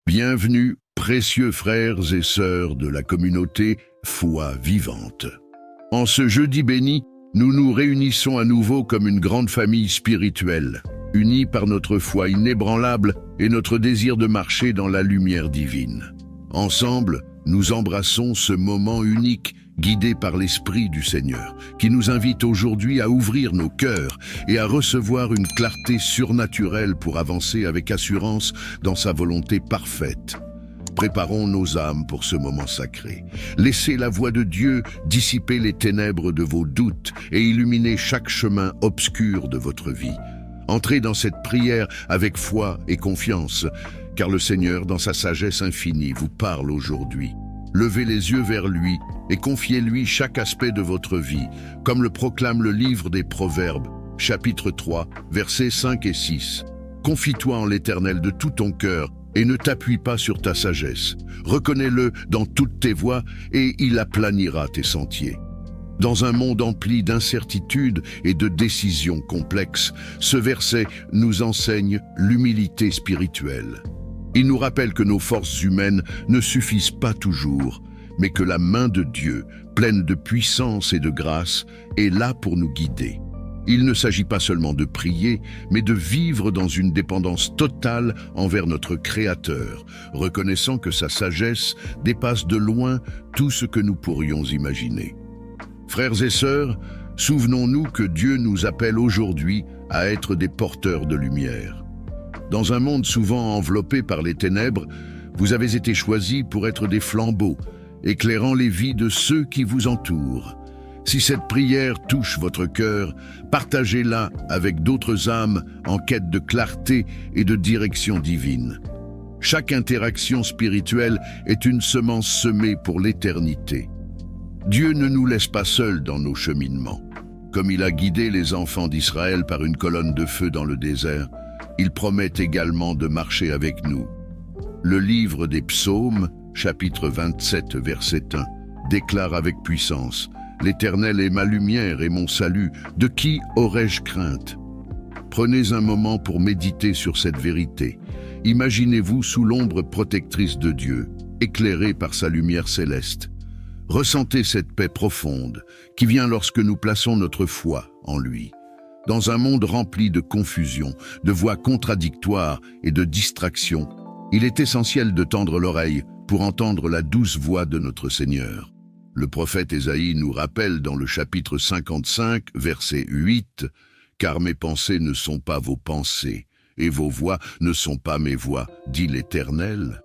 Bienvenue, précieux frères et sœurs de la communauté Foi Vivante. En ce jeudi béni, nous nous réunissons à nouveau comme une grande famille spirituelle, unis par notre foi inébranlable et notre désir de marcher dans la lumière divine. Ensemble, nous embrassons ce moment unique, guidé par l'Esprit du Seigneur, qui nous invite aujourd'hui à ouvrir nos cœurs et à recevoir une clarté surnaturelle pour avancer avec assurance dans sa volonté parfaite. Préparons nos âmes pour ce moment sacré. Laissez la voix de Dieu dissiper les ténèbres de vos doutes et illuminer chaque chemin obscur de votre vie. Entrez dans cette prière avec foi et confiance, car le Seigneur, dans sa sagesse infinie, vous parle aujourd'hui. Levez les yeux vers lui et confiez-lui chaque aspect de votre vie, comme le proclame le livre des Proverbes, chapitre 3, versets 5 et 6. Confie-toi en l'Éternel de tout ton cœur et ne t'appuie pas sur ta sagesse. Reconnais-le dans toutes tes voies et il aplanira tes sentiers. Dans un monde empli d'incertitudes et de décisions complexes, ce verset nous enseigne l'humilité spirituelle. Il nous rappelle que nos forces humaines ne suffisent pas toujours, mais que la main de Dieu, pleine de puissance et de grâce, est là pour nous guider. Il ne s'agit pas seulement de prier, mais de vivre dans une dépendance totale envers notre Créateur, reconnaissant que sa sagesse dépasse de loin tout ce que nous pourrions imaginer. Frères et sœurs, souvenons-nous que Dieu nous appelle aujourd'hui à être des porteurs de lumière. Dans un monde souvent enveloppé par les ténèbres, vous avez été choisis pour être des flambeaux, éclairant les vies de ceux qui vous entourent. Si cette prière touche votre cœur, partagez-la avec d'autres âmes en quête de clarté et de direction divine. Chaque interaction spirituelle est une semence semée pour l'éternité. Dieu ne nous laisse pas seuls dans nos cheminements. Comme il a guidé les enfants d'Israël par une colonne de feu dans le désert, il promet également de marcher avec nous. Le livre des Psaumes, chapitre 27, verset 1, déclare avec puissance « L'Éternel est ma lumière et mon salut, de qui aurais-je crainte ?» Prenez un moment pour méditer sur cette vérité. Imaginez-vous sous l'ombre protectrice de Dieu, éclairé par sa lumière céleste. Ressentez cette paix profonde qui vient lorsque nous plaçons notre foi en lui. Dans un monde rempli de confusion, de voix contradictoires et de distractions, il est essentiel de tendre l'oreille pour entendre la douce voix de notre Seigneur. Le prophète Ésaïe nous rappelle dans le chapitre 55, verset 8, « Car mes pensées ne sont pas vos pensées, et vos voix ne sont pas mes voix, dit l'Éternel. »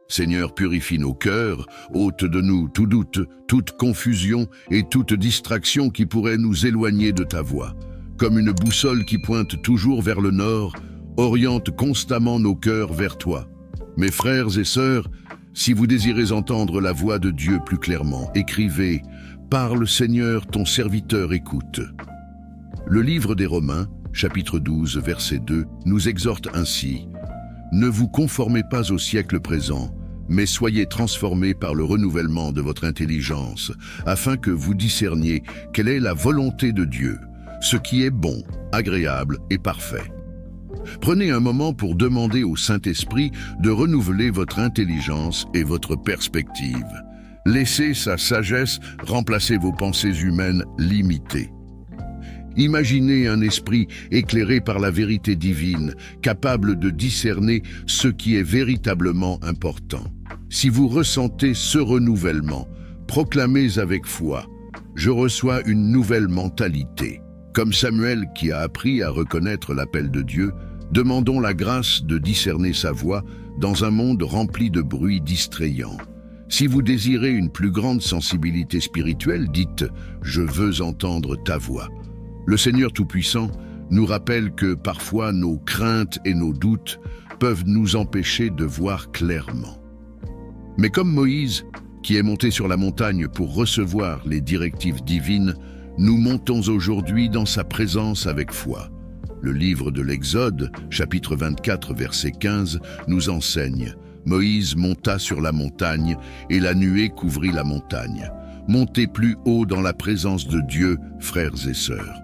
Seigneur, purifie nos cœurs, ôte de nous tout doute, toute confusion et toute distraction qui pourrait nous éloigner de ta voix. Comme une boussole qui pointe toujours vers le nord, oriente constamment nos cœurs vers toi. Mes frères et sœurs, si vous désirez entendre la voix de Dieu plus clairement, écrivez « Parle Seigneur, ton serviteur écoute ». Le livre des Romains, chapitre 12, verset 2, nous exhorte ainsi « Ne vous conformez pas au siècle présent, mais soyez transformés par le renouvellement de votre intelligence, afin que vous discerniez quelle est la volonté de Dieu, ce qui est bon, agréable et parfait. » Prenez un moment pour demander au Saint-Esprit de renouveler votre intelligence et votre perspective. Laissez sa sagesse remplacer vos pensées humaines limitées. Imaginez un esprit éclairé par la vérité divine, capable de discerner ce qui est véritablement important. Si vous ressentez ce renouvellement, proclamez avec foi « Je reçois une nouvelle mentalité ». Comme Samuel qui a appris à reconnaître l'appel de Dieu, demandons la grâce de discerner sa voix dans un monde rempli de bruits distrayants. Si vous désirez une plus grande sensibilité spirituelle, dites « Je veux entendre ta voix ». Le Seigneur Tout-Puissant nous rappelle que parfois nos craintes et nos doutes peuvent nous empêcher de voir clairement. Mais comme Moïse, qui est monté sur la montagne pour recevoir les directives divines, nous montons aujourd'hui dans sa présence avec foi. Le livre de l'Exode, chapitre 24, verset 15, nous enseigne « Moïse monta sur la montagne, et la nuée couvrit la montagne. Montez plus haut dans la présence de Dieu, frères et sœurs.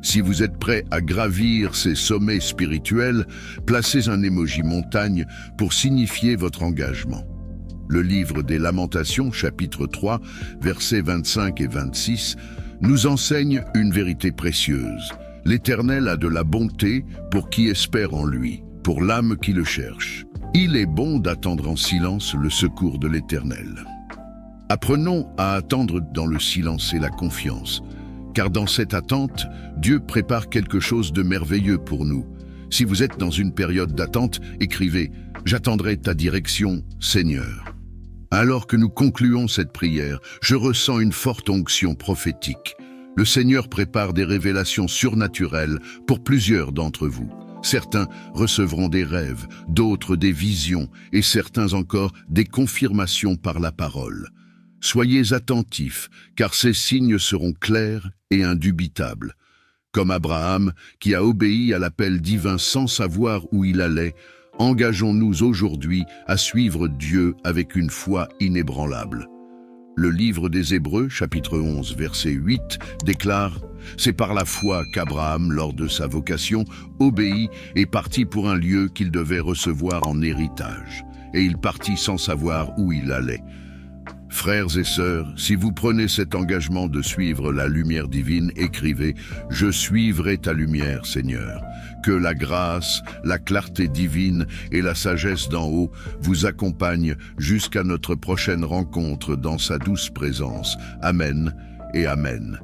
Si vous êtes prêt à gravir ces sommets spirituels, placez un émoji montagne pour signifier votre engagement. Le livre des Lamentations, chapitre 3, versets 25 et 26, nous enseigne une vérité précieuse. L'Éternel a de la bonté pour qui espère en lui, pour l'âme qui le cherche. Il est bon d'attendre en silence le secours de l'Éternel. Apprenons à attendre dans le silence et la confiance, car dans cette attente, Dieu prépare quelque chose de merveilleux pour nous. Si vous êtes dans une période d'attente, écrivez « J'attendrai ta direction, Seigneur ». Alors que nous concluons cette prière, je ressens une forte onction prophétique. Le Seigneur prépare des révélations surnaturelles pour plusieurs d'entre vous. Certains recevront des rêves, d'autres des visions, et certains encore des confirmations par la parole. Soyez attentifs, car ces signes seront clairs et indubitables. Comme Abraham, qui a obéi à l'appel divin sans savoir où il allait, engageons-nous aujourd'hui à suivre Dieu avec une foi inébranlable. Le livre des Hébreux, chapitre 11, verset 8, déclare « C'est par la foi qu'Abraham, lors de sa vocation, obéit et partit pour un lieu qu'il devait recevoir en héritage. Et il partit sans savoir où il allait. » Frères et sœurs, si vous prenez cet engagement de suivre la lumière divine, écrivez « Je suivrai ta lumière, Seigneur ». Que la grâce, la clarté divine et la sagesse d'en haut vous accompagnent jusqu'à notre prochaine rencontre dans sa douce présence. Amen et Amen.